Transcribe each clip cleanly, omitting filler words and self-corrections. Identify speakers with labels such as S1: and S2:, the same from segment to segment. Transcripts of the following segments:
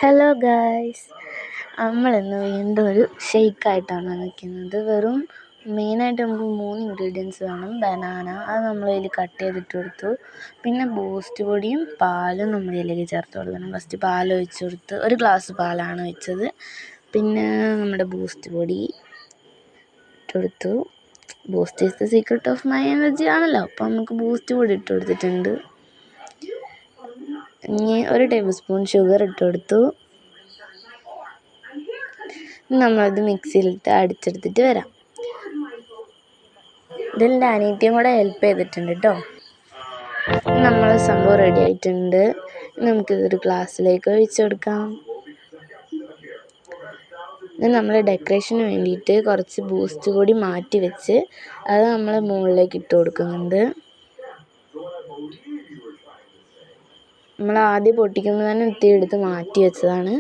S1: Hello guys, നമ്മളിന്ന് വീണ്ടും ഒരു ഷെയ്ക്കായിട്ടാണ് വയ്ക്കുന്നത്. മെയിനായിട്ട് നമുക്ക് 3 ഇൻഗ്രീഡിയൻസ് വേണം. ബനാന, അത് നമ്മൾ ഇതിൽ കട്ട് ചെയ്തിട്ട് കൊടുത്തു. പിന്നെ ബൂസ്റ്റ് പൊടിയും പാലും നമ്മൾ ഇതിലേക്ക് ചേർത്ത് കൊടുക്കണം. ഫസ്റ്റ് പാൽ ഒഴിച്ച് കൊടുത്ത്, 1 ഗ്ലാസ് പാലാണ് ഒഴിച്ചത്. പിന്നെ നമ്മുടെ ബൂസ്റ്റ് പൊടി ഇട്ട് കൊടുത്തു. Boost is the secret of my energy ആണല്ലോ, അപ്പോൾ നമുക്ക് ബൂസ്റ്റ് പൊടി ഇട്ട് കൊടുത്തിട്ടുണ്ട്. ഇനി 1 ടേബിൾ സ്പൂൺ ഷുഗർ ഇട്ട് കൊടുത്തു. നമ്മളത് മിക്സിയിലിട്ട് അടിച്ചെടുത്തിട്ട് വരാം. ഇതിൽ എൻ്റെ അനിയത്തിയും കൂടെ ഹെൽപ്പ് ചെയ്തിട്ടുണ്ട് കേട്ടോ. നമ്മൾ സംഭവം റെഡി ആയിട്ടുണ്ട്. നമുക്കിതൊരു ഗ്ലാസ്സിലേക്ക് ഒഴിച്ചു കൊടുക്കാം. ഇത് നമ്മൾ ഡെക്കറേഷന് വേണ്ടിയിട്ട് കുറച്ച് ബൂസ്റ്റ് പൊടി മാറ്റി വെച്ച് അത് നമ്മൾ മുകളിലേക്ക് ഇട്ട് കൊടുക്കുന്നുണ്ട്. നമ്മൾ ആദ്യം പൊട്ടിക്കുമ്പോൾ തന്നെ ഇത്തിരി എടുത്ത് മാറ്റി വെച്ചതാണ്.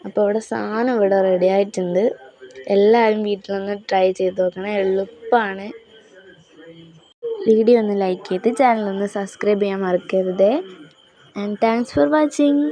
S1: അപ്പോൾ ഇവിടെ റെഡി ആയിട്ടുണ്ട്. എല്ലാവരും വീട്ടിലൊന്ന് ട്രൈ ചെയ്ത് നോക്കണം, എളുപ്പമാണ്. വീഡിയോ ഒന്ന് ലൈക്ക് ചെയ്ത് ചാനൽ ഒന്ന് സബ്സ്ക്രൈബ് ചെയ്യാൻ മറക്കരുത്. And thanks for watching.